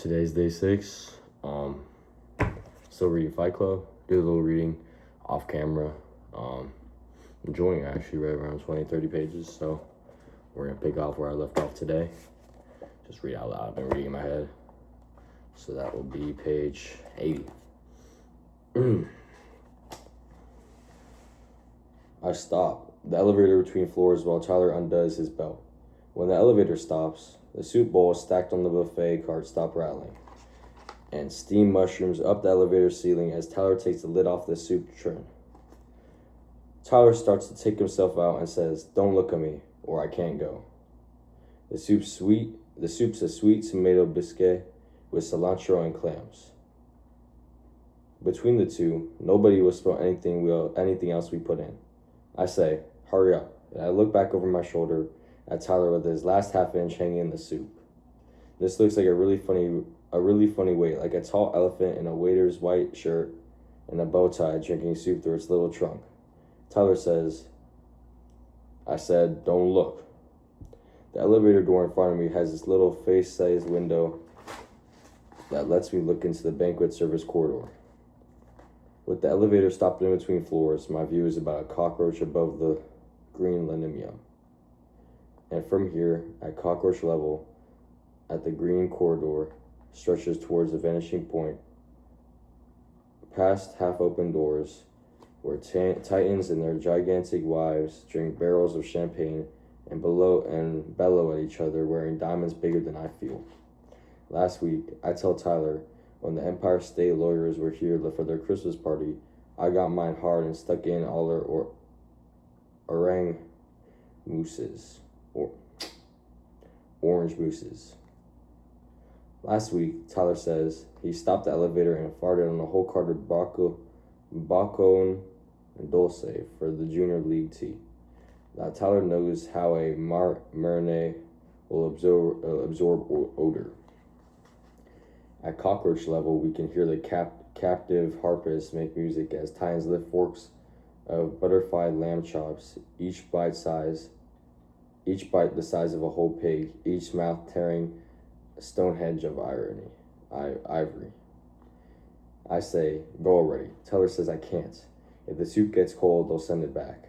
Today's day 6. Still reading Fight Club. Did a little reading off camera. Enjoying it, actually. Read around 20-30 pages. So we're gonna pick off where I left off today. Just read out loud. I've been reading in my head. So that will be page 80. I stop the elevator between floors while Tyler undoes his belt. When the elevator stops, the soup bowls stacked on the buffet cart stop rattling, and steam mushrooms up the elevator ceiling as Tyler takes the lid off the soup tray. Tyler starts to take himself out and says, "Don't look at me, or I can't go." The soup's a sweet tomato biscuit with cilantro and clams. Between the two, nobody will spill anything else we put in. I say, "Hurry up," and I look back over my shoulder at Tyler with his last half inch hanging in the soup. This looks like a really funny weight, like a tall elephant in a waiter's white shirt and a bow tie drinking soup through its little trunk. Tyler says, I said, "Don't look." The elevator door in front of me has this little face-sized window that lets me look into the banquet service corridor. With the elevator stopped in between floors, my view is about a cockroach above the green linoleum. And from here, at cockroach level, at the green corridor, stretches towards the vanishing point, past half-open doors, where titans and their gigantic wives drink barrels of champagne and bellow at each other, wearing diamonds bigger than I feel. Last week, I tell Tyler, when the Empire State lawyers were here for their Christmas party, I got mine hard and stuck in all their orange mousses. Last week, Tyler says he stopped the elevator and farted on the whole cart of Bacon and Dulce for the Junior League tea. Now Tyler knows how a marinade will absorb odor. At cockroach level, we can hear the captive harpists make music as Titans lift forks of butterflied lamb chops, each bite the size of a whole pig, each mouth tearing a Stonehenge of ivory. I say, "Go already." Tyler says I can't. If the soup gets cold, they'll send it back.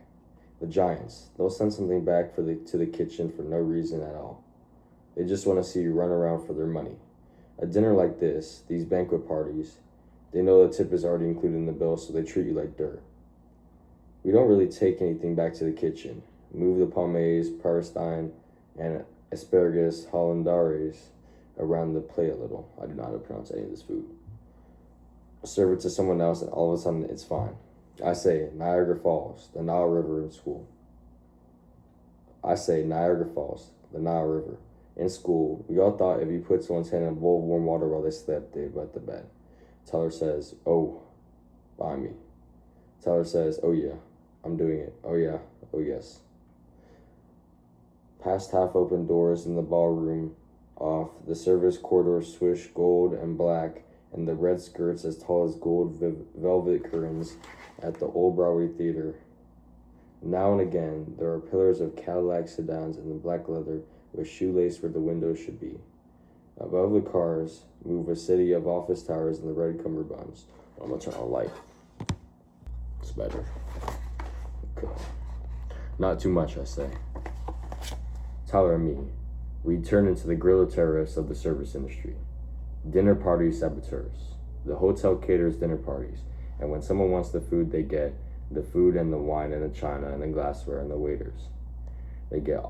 The Giants, they'll send something back to the kitchen for no reason at all. They just want to see you run around for their money. A dinner like this, these banquet parties, they know the tip is already included in the bill, so they treat you like dirt. We don't really take anything back to the kitchen. Move the pomace, paristine, and asparagus hollandaise around the plate a little. I do not know how to pronounce any of this food. Serve it to someone else, and all of a sudden it's fine. I say Niagara Falls, the Nile River in school. In school, we all thought if you put someone's hand in a bowl of warm water while they slept, they'd wet the bed. Tyler says, "Oh, buy me." Tyler says, "Oh yeah, I'm doing it. Oh yeah, oh yes." Past half-open doors in the ballroom, off the service corridor swish gold and black, and the red skirts as tall as gold velvet curtains at the old Broadway Theater. Now and again, there are pillars of Cadillac sedans in the black leather with shoelace where the windows should be. Above the cars move a city of office towers in the red cummerbunds. I'm gonna turn on a light. It's better. Okay. Not too much, I say. Tyler and me, we turn into the guerrilla terrorists of the service industry. Dinner party saboteurs. The hotel caters dinner parties, and when someone wants the food, they get the food and the wine and the china and the glassware and the waiters. They get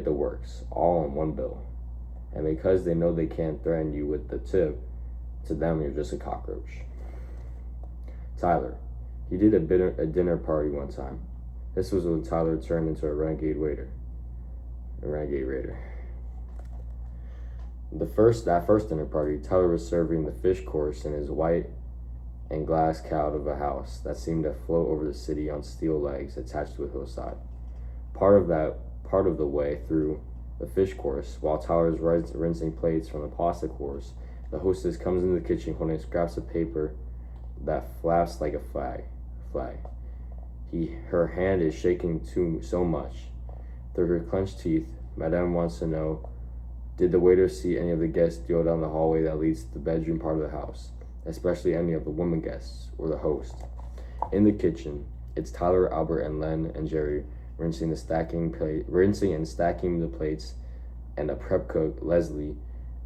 the works, all on one bill. And because they know they can't threaten you with the tip, to them you're just a cockroach. Tyler, he did a dinner party one time. This was when Tyler turned into a renegade raider. That first dinner party, Tyler was serving the fish course in his white and glass cow of a house that seemed to float over the city on steel legs attached to a hillside. Part of the way through the fish course, while Tyler is rinsing plates from the pasta course, the hostess comes into the kitchen holding scraps of paper that flaps like a flag. Her hand is shaking so much. Through her clenched teeth, Madame wants to know Did the waiter see any of the guests go down the hallway that leads to the bedroom part of the house, especially any of the women guests or the host? In the kitchen, it's Tyler, Albert, and Len and Jerry rinsing and stacking the plates, and a prep cook, Leslie,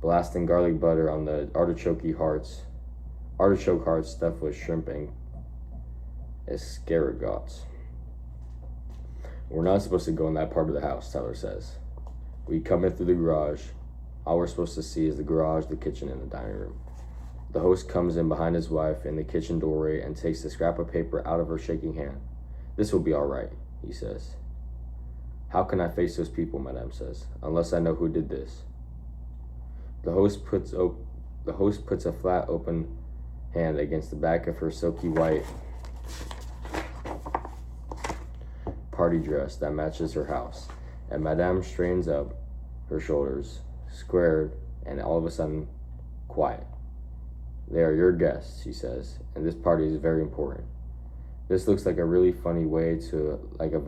blasting garlic butter on the artichoke hearts stuffed with shrimp and escargots. We're not supposed to go in that part of the house, Tyler says. We come in through the garage. All we're supposed to see is the garage, the kitchen, and the dining room. The host comes in behind his wife in the kitchen doorway and takes the scrap of paper out of her shaking hand. This will be all right, he says. How can I face those people, Madame says, unless I know who did this? The host puts a flat, open hand against the back of her silky white party dress that matches her house, and Madame straightens up her shoulders, squared, and all of a sudden, quiet. They are your guests, she says, and this party is very important. This looks in a really funny way, like a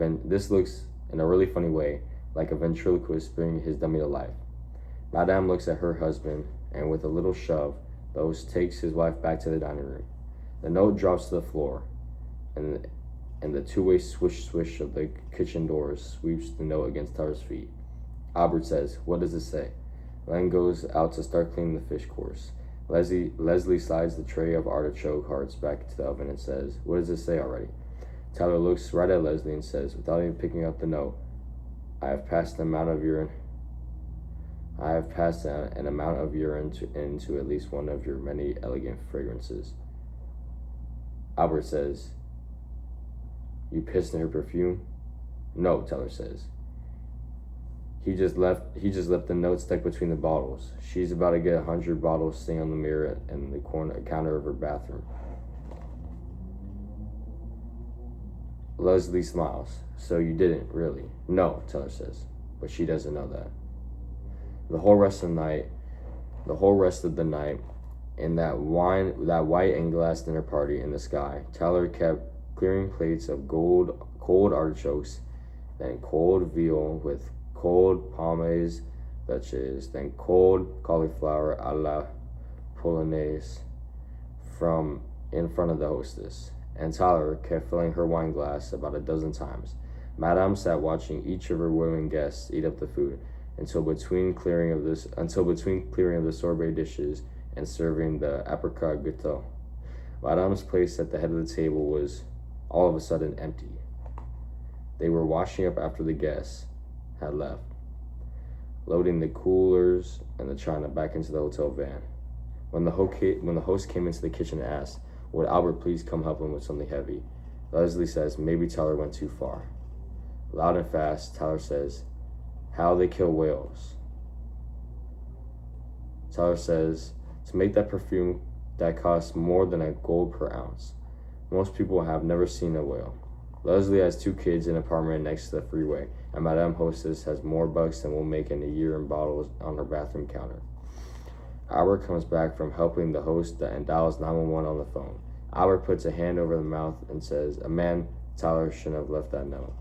ventriloquist bringing his dummy to life. Madame looks at her husband, and with a little shove, the host takes his wife back to the dining room. The note drops to the floor, and the two-way swish of the kitchen doors sweeps the note against Tyler's feet. Albert says, "What does it say?" Len goes out to start cleaning the fish course. Leslie slides the tray of artichoke hearts back into the oven and says, "What does it say already?" Tyler looks right at Leslie and says, without even picking up the note, I have passed an amount of urine into at least one of your many elegant fragrances. Albert says, "You pissed in her perfume?" "No," Tyler says. He just left the note stuck between the bottles. She's about to get 100 bottles sitting on the mirror and the counter of her bathroom. Leslie smiles. "So you didn't, really?" "No," Tyler says. But she doesn't know that. The whole rest of the night, in that white and glass dinner party in the sky, Tyler kept clearing plates of cold artichokes, then cold veal with cold pomace duchess, then cold cauliflower a la polonaise from in front of the hostess, and Tyler kept filling her wine glass about a dozen times. Madame sat watching each of her women guests eat up the food until between clearing of the sorbet dishes and serving the apricot gâteau. Madame's place at the head of the table was all of a sudden empty. They were washing up after the guests had left, loading the coolers and the china back into the hotel van. When the host came into the kitchen and asked, would Albert please come help him with something heavy, Leslie says maybe Tyler went too far. Loud and fast, Tyler says, "How they kill whales." Tyler says, "To make that perfume that costs more than $1 per ounce. Most people have never seen a whale." Leslie has 2 kids in an apartment next to the freeway, and Madame Hostess has more bucks than we'll make in a year in bottles on her bathroom counter. Albert comes back from helping the host and dials 911 on the phone. Albert puts a hand over the mouth and says, "A man, Tyler shouldn't have left that note."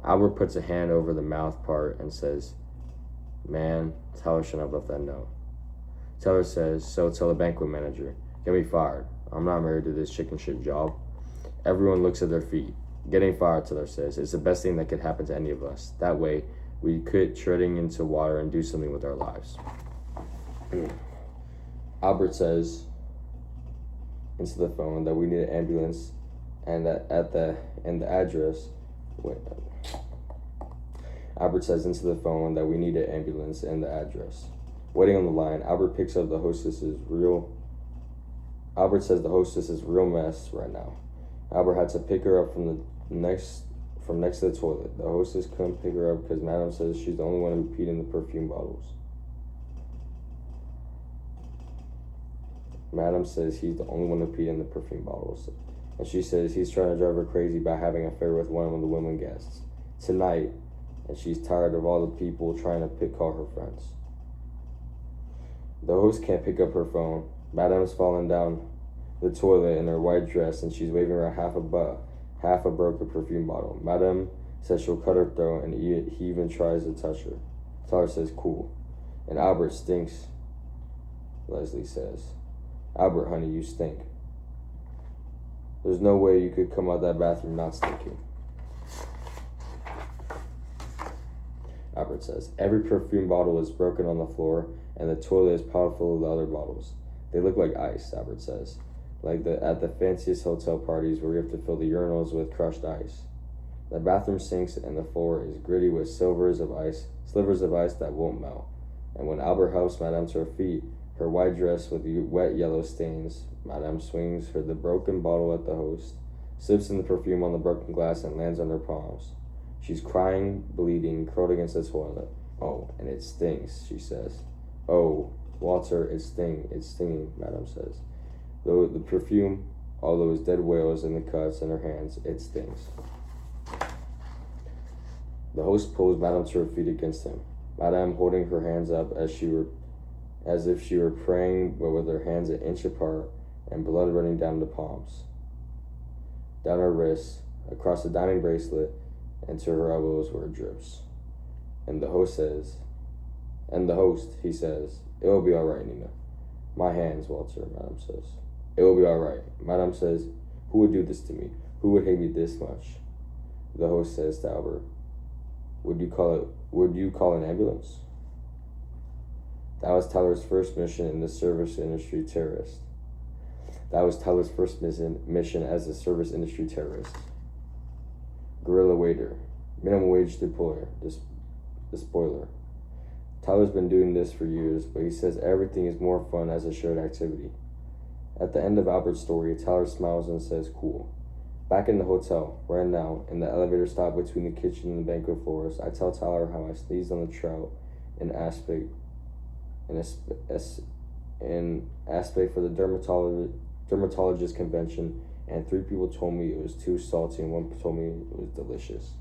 Albert puts a hand over the mouth part and says, "Man, Tyler shouldn't have left that note." Tyler says, "So tell the banquet manager, get me fired. I'm not married to this chicken shit job." Everyone looks at their feet. Getting fired, Tyler says, is the best thing that could happen to any of us. That way, we quit treading into water and do something with our lives. Albert says into the phone that we need an ambulance and that the address. Albert says into the phone that we need an ambulance and the address. Waiting on the line, Albert says the hostess is real mess right now. Albert had to pick her up from next to the toilet. The hostess couldn't pick her up because Madame says she's the only one who peed in the perfume bottles. Madame says he's the only one who peed in the perfume bottles. And she says he's trying to drive her crazy by having an affair with one of the women guests tonight, and she's tired of all the people trying to call her friends. The host can't pick up her phone. Madame's fallen down the toilet in her white dress, and she's waving around half a broken perfume bottle. Madame Says she'll cut her throat, and he even tries to touch her. Tyler says, cool. And Albert stinks, Leslie says. Albert, honey, you stink. There's no way you could come out that bathroom not stinking. Albert says, every perfume bottle is broken on the floor, and the toilet is piled full of the other bottles. They look like ice, Albert says. Like at the fanciest hotel parties where you have to fill the urinals with crushed ice. The bathroom sinks and the floor is gritty with slivers of ice that won't melt. And when Albert helps Madame to her feet, her white dress with wet yellow stains, Madame swings her the broken bottle at the host, sips in the perfume on the broken glass, and lands on her palms. She's crying, bleeding, curled against the toilet. Oh, and it stings, she says. Oh, Walter, it's stinging, Madame says. Though the perfume, all those dead whales and the cuts in her hands, it stings. The host pulls Madame to her feet against him. Madame holding her hands up as if she were praying, but with her hands an inch apart and blood running down the palms, down her wrists, across the diamond bracelet, and to her elbows where it drips. And the host, he says, it will be all right, Nina. My hands, Walter, Madame says. It will be all right. Madame says, who would do this to me? Who would hate me this much? The host says to Albert, would you call an ambulance? That was Tyler's first mission in the service industry terrorist. That was Tyler's first mission as a service industry terrorist. Guerrilla waiter, minimum wage deployer, the spoiler. Tyler's been doing this for years, but he says everything is more fun as a shared activity. At the end of Albert's story, Tyler smiles and says, cool. Back in the hotel, right now, in the elevator stop between the kitchen and the banquet floors, I tell Tyler how I sneezed on the trout in aspect for the dermatologist convention, and 3 people told me it was too salty and 1 told me it was delicious.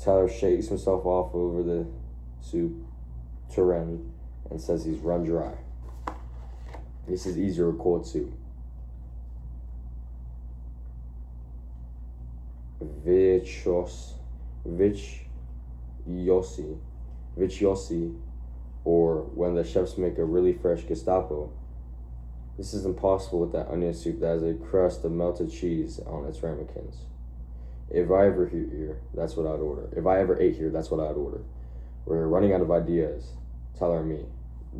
Tyler shakes himself off over the soup tureen and says he's run dry. This is easier with cold soup. Viciosi, or when the chefs make a really fresh Gestapo. This is impossible with that onion soup that has a crust of melted cheese on its ramekins. If I ever ate here, that's what I'd order. We're running out of ideas, Tyler and me.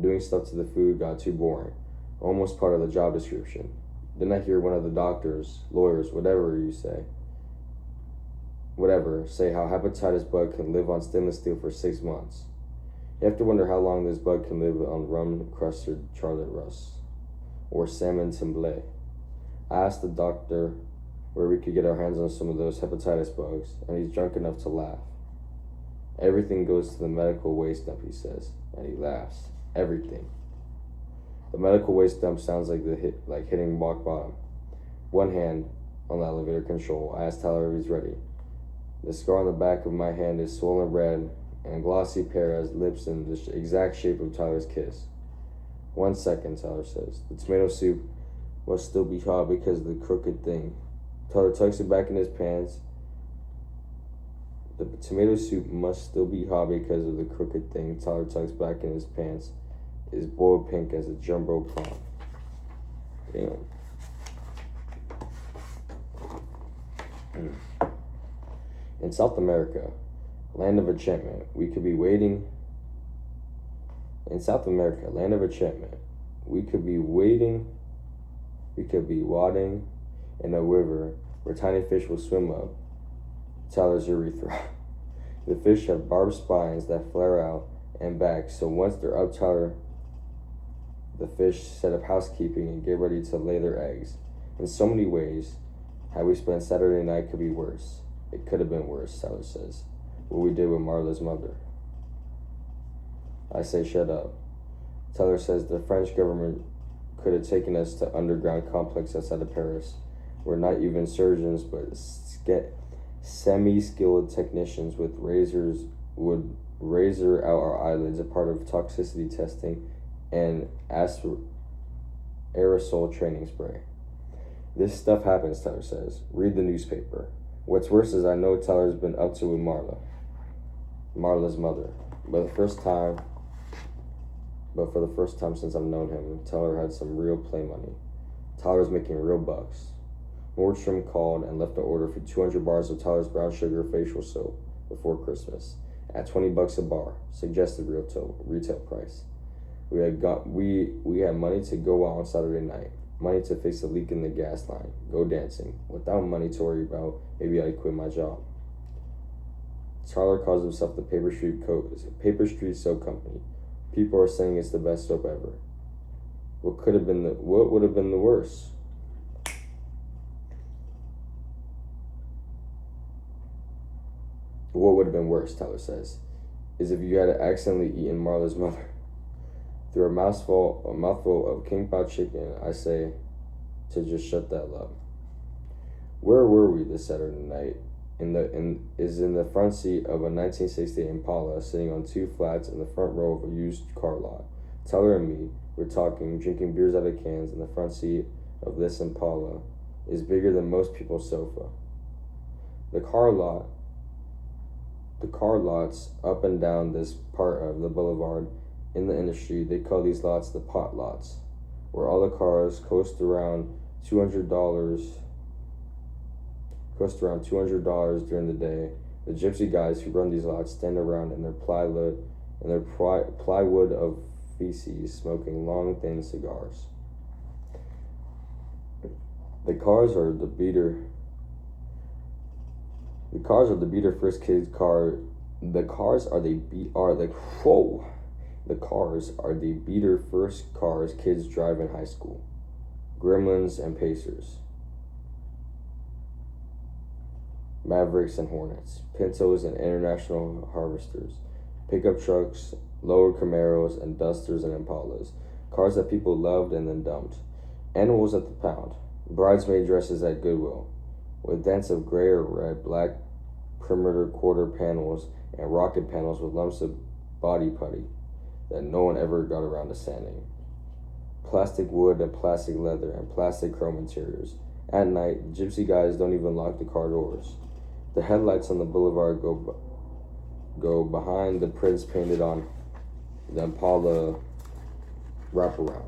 Doing stuff to the food got too boring, almost part of the job description. Then I hear one of the doctors, lawyers, say how hepatitis bug can live on stainless steel for 6 months. You have to wonder how long this bug can live on rum-crusted Charlotte Russe or salmon temblé. I asked the doctor where we could get our hands on some of those hepatitis bugs, and he's drunk enough to laugh. Everything goes to the medical waste dump, he says, and he laughs. Everything. The medical waste dump sounds like hitting rock bottom. One hand on the elevator control. I asked Tyler if he's ready. The scar on the back of my hand is swollen red, and glossy pear has lips in the exact shape of Tyler's kiss. 1 second, Tyler says. The tomato soup must still be hot because of the crooked thing. Tyler tucks it back in his pants. The tomato soup must still be hot because of the crooked thing. Tyler tucks back in his pants. Is boiled pink as a jumbo prawn. Damn. In South America, land of enchantment, we could be waiting. In South America, land of enchantment, we could be wading in a river where tiny fish will swim up Tyler's urethra. The fish have barbed spines that flare out and back, so once they're up Tyler, the fish set up housekeeping and get ready to lay their eggs. In so many ways, how we spent Saturday night could be worse. It could have been worse, Tyler says. What we did with Marla's mother. I say, shut up. Tyler says the French government could have taken us to underground complex outside of Paris, where not even surgeons but semi-skilled technicians with razors would razor out our eyelids, a part of toxicity testing and aerosol training spray. This stuff happens, Tyler says. Read the newspaper. What's worse is I know Tyler's been up to with Marla's mother. But for the first time since I've known him, Tyler had some real play money. Tyler's making real bucks. Nordstrom called and left an order for 200 bars of Tyler's brown sugar facial soap before Christmas at $20 a bar, suggested retail price. We had money to go out on Saturday night, money to fix a leak in the gas line, go dancing. Without money to worry about, maybe I'd quit my job. Tyler calls himself the Paper Street Soap Company. People are saying it's the best soap ever. What would have been the worst? What would have been worse, Tyler says, is if you had accidentally eaten Marla's mother. Through a mouthful of king pot chicken, I say to just shut that up. Where were we this Saturday night? In the front seat of a 1968 Impala, sitting on two flats in the front row of a used car lot. Tyler and me were talking, drinking beers out of cans, and the front seat of this Impala is bigger than most people's sofa. The car lots up and down this part of the boulevard. In the industry, they call these lots the pot lots, where all the cars cost around $200 during the day. The gypsy guys who run these lots stand around in their plywood of feces, smoking long, thin cigars. The cars are the beater first kids car. The cars are the beater first cars kids drive in high school. Gremlins and Pacers. Mavericks and Hornets, Pintos and International Harvesters, pickup trucks, lower Camaros and Dusters and Impalas, cars that people loved and then dumped, animals at the pound, bridesmaid dresses at Goodwill, with dents of gray or red, black perimeter quarter panels and rocket panels with lumps of body putty that no one ever got around to sanding, plastic wood and plastic leather and plastic chrome interiors. At night, gypsy guys don't even lock the car doors. The headlights on the boulevard go behind the prints painted on the Impala wraparound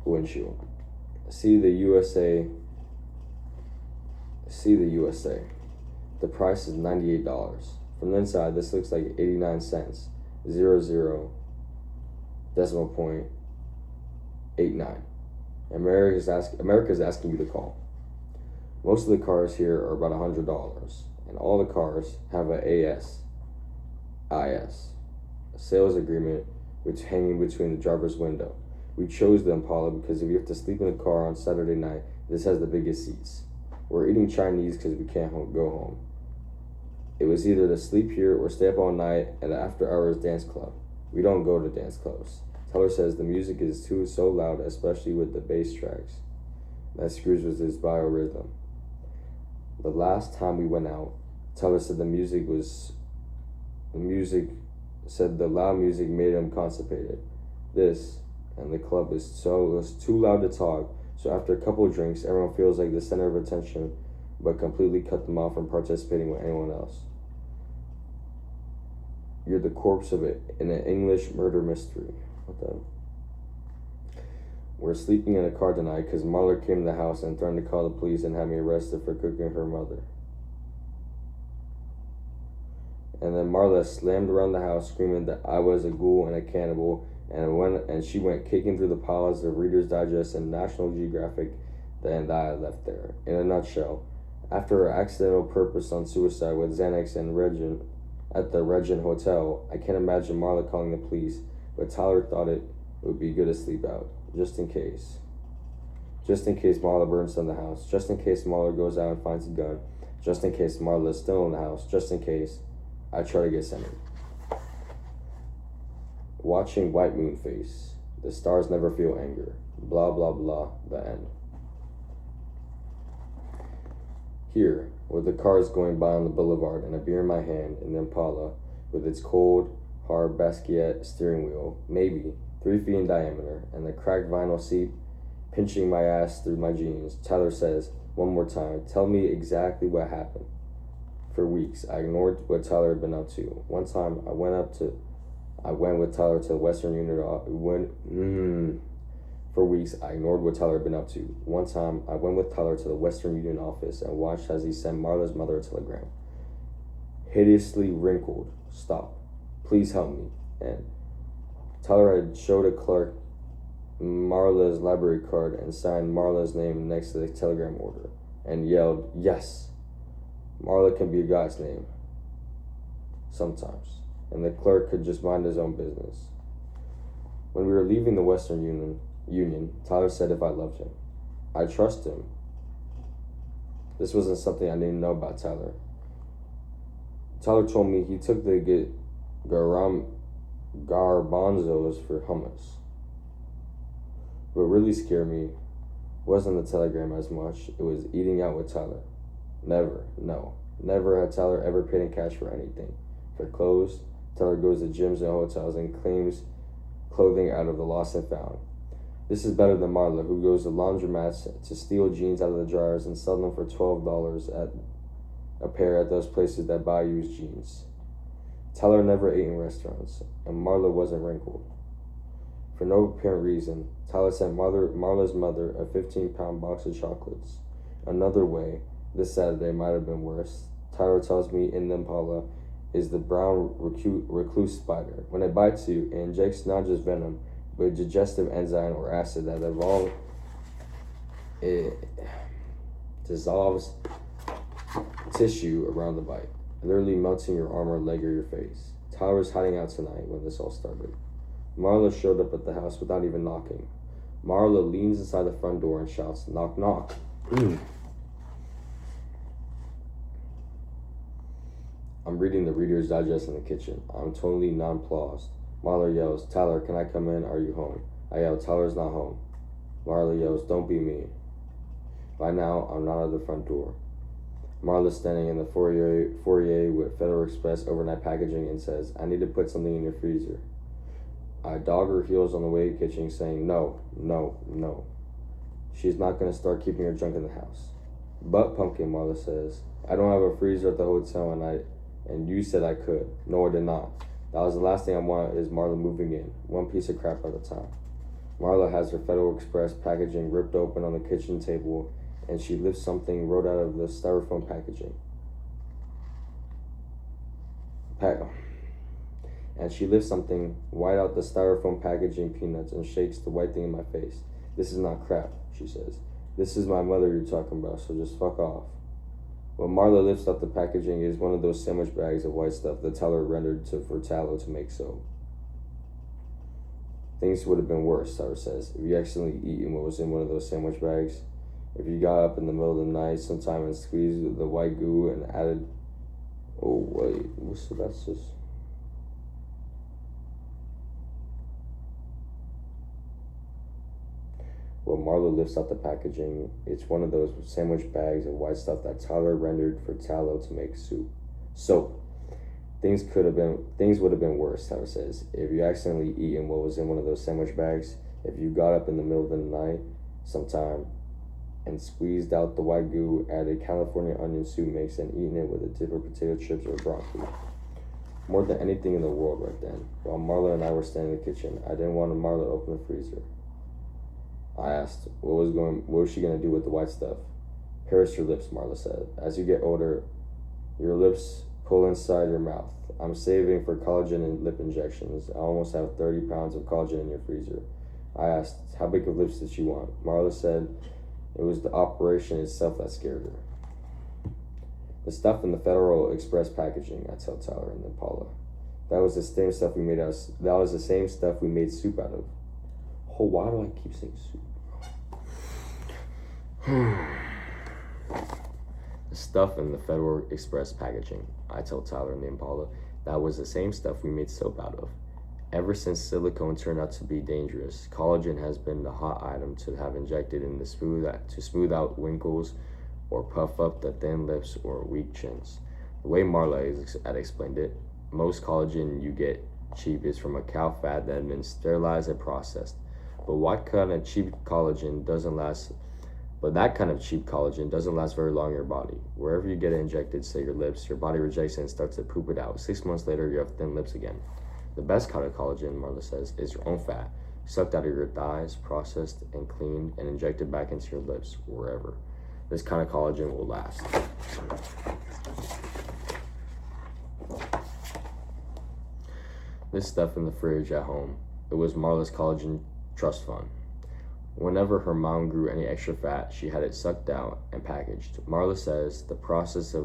windshield. See the USA. The price is $98. From the inside, this looks like 89 cents. 00 decimal point 89. America's asking you to call. Most of the cars here are about $100, and all the cars have a sales agreement hanging between the driver's window. We chose the Impala because if you have to sleep in the car on Saturday night, this has the biggest seats. We're eating Chinese because we can't go home. It was either to sleep here or stay up all night at an after-hours dance club. We don't go to dance clubs. Tyler says the music is so loud, especially with the bass tracks, that screws with his biorhythm. The last time we went out, Tyler said the loud music made him constipated. This and the club was too loud to talk, so after a couple of drinks, everyone feels like the center of attention, but completely cut them off from participating with anyone else. You're the corpse of it in an English murder mystery. What the? We're sleeping in a car tonight because Marla came to the house and threatened to call the police and have me arrested for cooking her mother. And then Marla slammed around the house screaming that I was a ghoul and a cannibal, and she went kicking through the piles of Reader's Digest and National Geographic that I left there. In a nutshell, after her accidental purpose on suicide with Xanax and Regent at the Regent Hotel, I can't imagine Marla calling the police, but Tyler thought it would be good to sleep out, just in case. Just in case Marla burns down the house, just in case Marla goes out and finds a gun, just in case Marla is still in the house, just in case I try to get centered. Watching White Moon Face. The stars never feel anger. Blah, blah, blah. The end. Here, with the cars going by on the boulevard and a beer in my hand in the Impala, with its cold, hard Basquiat steering wheel, maybe 3 feet in diameter, and the cracked vinyl seat pinching my ass through my jeans, Tyler says, One more time. Tell me exactly what happened. For weeks, I ignored what Tyler had been up to. One time, I went with Tyler to the Western Union. For weeks, I ignored what Tyler had been up to. One time, I went with Tyler to the Western Union office and watched as he sent Marla's mother a telegram. Hideously wrinkled. Stop. Please help me. And Tyler had showed a clerk Marla's library card and signed Marla's name next to the telegram order and yelled, "Yes! Marla can be a guy's name. Sometimes." And the clerk could just mind his own business. When we were leaving the Western Union, Tyler said if I loved him. I trust him. This wasn't something I didn't know about Tyler. Tyler told me he took the garbanzos for hummus. What really scared me wasn't the telegram as much, it was eating out with Tyler. Never had Tyler ever paid in cash for anything. For clothes, Tyler goes to gyms and hotels and claims clothing out of the lost and found. This is better than Marla, who goes to laundromats to steal jeans out of the dryers and sell them for $12 at a pair at those places that buy used jeans. Tyler never ate in restaurants, and Marla wasn't wrinkled. For no apparent reason, Tyler sent Marla's mother a 15-pound box of chocolates. Another way, this Saturday might have been worse. Tyler tells me in the Impala is the brown recluse spider. When it bites you, it injects not just venom, but a digestive enzyme or acid that dissolves tissue around the bite, literally melting your arm or leg or your face. Tyler was hiding out tonight when this all started. Marla showed up at the house without even knocking. Marla leans inside the front door and shouts, "Knock, knock." I'm reading the Reader's Digest in the kitchen. I'm totally nonplussed. Marla yells, "Tyler, can I come in? Are you home?" I yell, "Tyler's not home." Marla yells, "Don't be me." By now, I'm not at the front door. Marla's standing in the foyer with Federal Express overnight packaging and says, "I need to put something in your freezer." I dog her heels on the way to the kitchen saying, No. She's not going to start keeping her junk in the house. "But, Pumpkin," Marla says, "I don't have a freezer at the hotel and you said I could." "No, I did not. That was the last thing I want is Marla moving in, one piece of crap at a time." Marla has her Federal Express packaging ripped open on the kitchen table and she lifts something wrote out of the styrofoam packaging. And she lifts something white out the styrofoam packaging peanuts and shakes the white thing in my face. "This is not crap," she says. "This is my mother you're talking about, so just fuck off." What Marla lifts up the packaging is one of those sandwich bags of white stuff that Tyler rendered for tallow to make soap. "Things would have been worse," Tyler says, "if you accidentally eaten what was in one of those sandwich bags. If you got up in the middle of the night sometime and squeezed the white goo and added..." Oh, wait, so that's just... Well, Marla lifts out the packaging. It's one of those sandwich bags of white stuff that Tyler rendered for tallow to make soap. Things would have been worse," Tyler says, "if you accidentally eaten what was in one of those sandwich bags. If you got up in the middle of the night sometime and squeezed out the white goo, added California onion soup mix, and eaten it with a dip of potato chips or broccoli." More than anything in the world right then, while Marla and I were standing in the kitchen, I didn't want Marla to open the freezer. I asked, what was she going to do with the white stuff? "Purse your lips," Marla said. "As you get older, your lips pull inside your mouth. I'm saving for collagen and lip injections. I almost have 30 pounds of collagen in your freezer." I asked, how big of lips did she want? Marla said it was the operation itself that scared her. "The stuff in the Federal Express packaging," I tell Tyler and then Paula. That was the same stuff we made soup out of." Oh, why do I keep saying soup? "The stuff in the Federal Express packaging," I tell Tyler and Paula, "that was the same stuff we made soap out of. Ever since silicone turned out to be dangerous, collagen has been the hot item to have injected in to smooth out wrinkles or puff up the thin lips or weak chins. The way Marla had explained it, most collagen you get cheap is from a cow fat that had been sterilized and processed. But what kind of cheap collagen doesn't last But that kind of cheap collagen doesn't last very long in your body. Wherever you get it injected, say your lips, your body rejects it and starts to poop it out. 6 months later, you have thin lips again. The best kind of collagen, Marla says, is your own fat, sucked out of your thighs, processed and cleaned, and injected back into your lips, wherever. This kind of collagen will last. This stuff in the fridge at home, it was Marla's collagen trust fund. Whenever her mom grew any extra fat, she had it sucked out and packaged. Marla says the process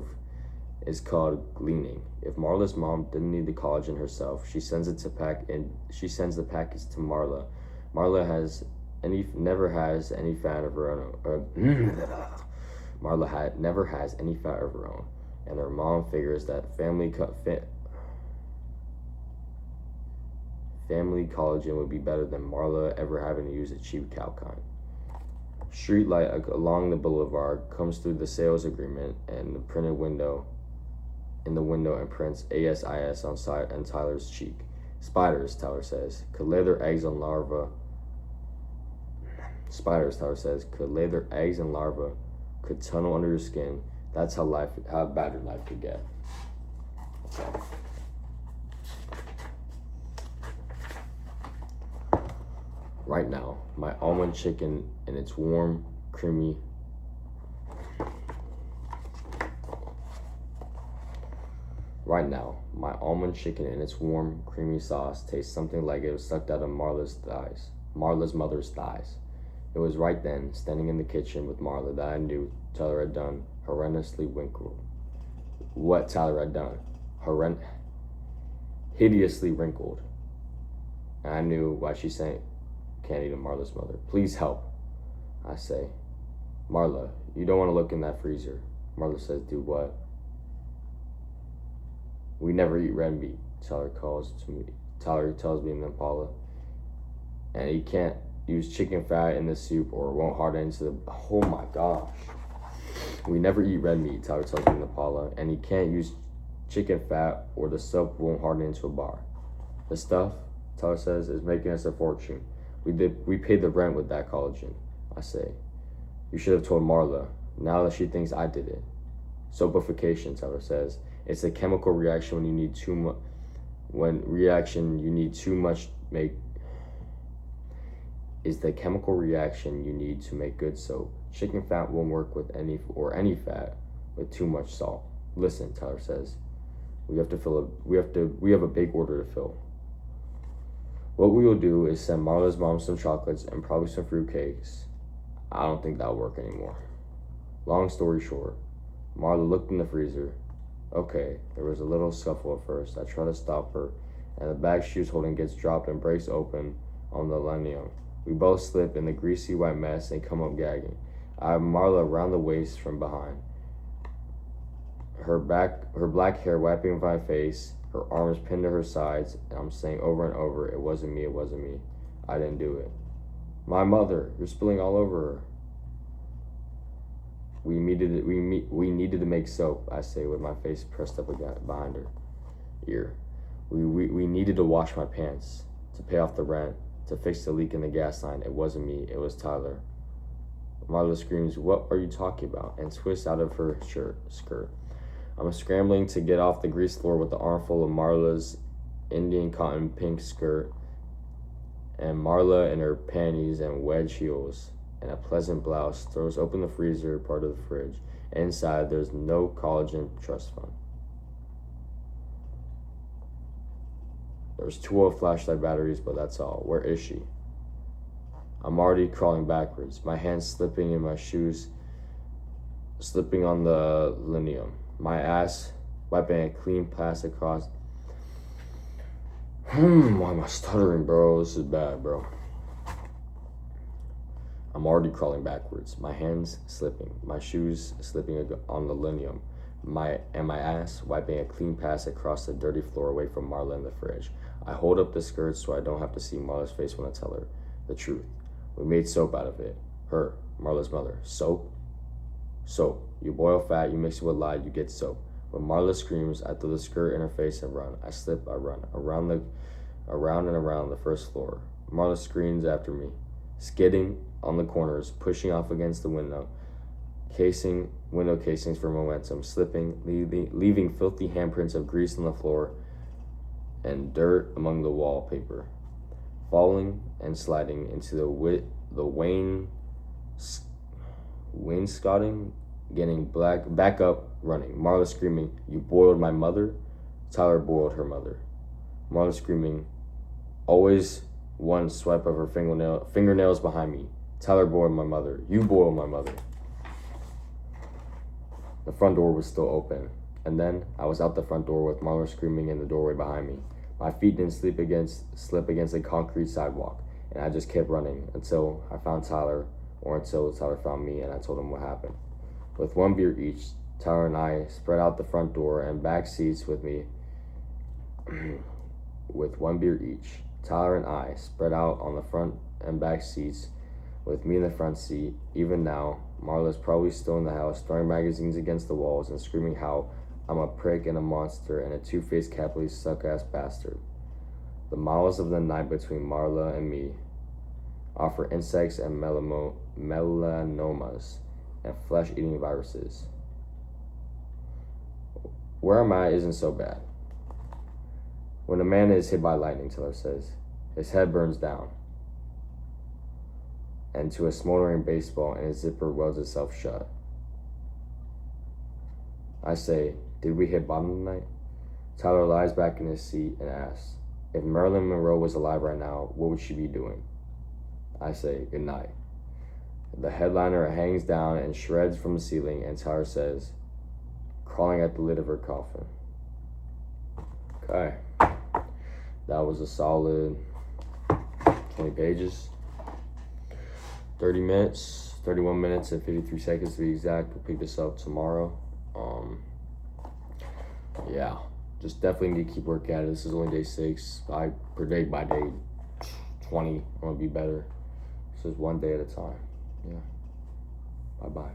is called gleaning. If Marla's mom didn't need the collagen herself, she sends the package to Marla. Marla never has any fat of her own. Marla never has any fat of her own, and her mom figures that family collagen would be better than Marla ever having to use a cheap cow kind. Street light along the boulevard comes through the sales agreement and the printed window. In the window and prints ASIS on Tyler's cheek. Spiders, Tyler says, could lay their eggs on larvae. Spiders, Tyler says, could lay their eggs and larvae, could tunnel under your skin. That's how bad your life could get. Okay. Right now, my almond chicken and its warm, creamy. Right now, my almond chicken and its warm, creamy sauce tastes something like it was sucked out of Marla's mother's thighs. It was right then, standing in the kitchen with Marla, that I knew Tyler had done horrendously wrinkled. What Tyler had done, hideously wrinkled. And I knew why she's saying, Candy to Marla's mother. Please help, I say. Marla, you don't want to look in that freezer. Marla says, do what? We never eat red meat, Tyler tells me in Impala. And he can't use chicken fat in the soup or it won't harden into the... Oh my gosh. We never eat red meat, Tyler tells me in Impala. And he can't use chicken fat or the soap won't harden into a bar. The stuff, Tyler says, is making us a fortune. We paid the rent with that collagen, I say. You should have told Marla. Now that she thinks I did it. Soapification, Tyler says. It's a chemical reaction when you need too much. Is the chemical reaction you need to make good soap. Chicken fat won't work with any fat with too much salt. Listen, Tyler says. We have a big order to fill. What we will do is send Marla's mom some chocolates and probably some fruitcakes. I don't think that'll work anymore. Long story short, Marla looked in the freezer. Okay, there was a little scuffle at first. I try to stop her, and the bag she was holding gets dropped and breaks open on the linoleum. We both slip in the greasy white mess and come up gagging. I have Marla around the waist from behind. Her black hair wiping my face, her arms pinned to her sides, and I'm saying over and over, it wasn't me, I didn't do it. My mother, you're spilling all over her. We needed to make soap, I say with my face pressed up behind her ear. We needed to wash my pants, to pay off the rent, to fix the leak in the gas line. It wasn't me, it was Tyler. Marla screams, what are you talking about? And twists out of her skirt. I'm scrambling to get off the grease floor with the armful of Marla's Indian cotton pink skirt and Marla in her panties and wedge heels and a pleasant blouse throws open the freezer part of the fridge. Inside, there's no collagen trust fund. There's 2 old flashlight batteries, but that's all. Where is she? I'm already crawling backwards, my hands slipping in my shoes, slipping on the linoleum. My ass wiping a clean pass across. Why am I stuttering, bro? This is bad, bro. I'm already crawling backwards, my hands slipping, my shoes slipping on the linoleum, my ass wiping a clean pass across the dirty floor away from Marla in the fridge. I hold up the skirt so I don't have to see Marla's face when I tell her the truth. We made soap out of it. Her, Marla's mother. Soap? Soap. You boil fat, you mix it with lye, you get soap. When Marla screams, I throw the skirt in her face and run. I slip, I run. Around and around the first floor. Marla screams after me. Skidding on the corners, pushing off against the window casings for momentum, slipping, leaving filthy handprints of grease on the floor and dirt among the wallpaper, falling and sliding into the wainscoting, getting back up, running. Marla screaming, "You boiled my mother." Tyler boiled her mother. Marla screaming, always one swipe of her fingernails behind me. Tyler boiled my mother. You boiled my mother. The front door was still open, and then I was out the front door with Marla screaming in the doorway behind me. My feet didn't slip against a concrete sidewalk, and I just kept running until I found Tyler, or until Tyler found me and I told him what happened. With one beer each, Tyler and I spread out the front door and back seats with me. With one beer each, Tyler and I spread out on the front and back seats with me in the front seat. Even now, Marla's probably still in the house, throwing magazines against the walls and screaming how I'm a prick and a monster and a two-faced capitalist suck-ass bastard. The miles of the night between Marla and me offer insects and melanomas and flesh-eating viruses. Where I'm at isn't so bad. When a man is hit by lightning, Tyler says, his head burns down and to a smoldering baseball, and his zipper welds itself shut. I say, did we hit bottom tonight? Tyler lies back in his seat and asks, if Marilyn Monroe was alive right now, what would she be doing? I say, good night. The headliner hangs down and shreds from the ceiling, and Tyler says, crawling at the lid of her coffin. Okay. That was a solid 20 pages. 30 minutes, 31 minutes and 53 seconds to be exact. We'll pick this up tomorrow. Yeah, just definitely need to keep working at it. This is only day 6. By day 20, I'm gonna be better. This is one day at a time. Yeah. Bye-bye.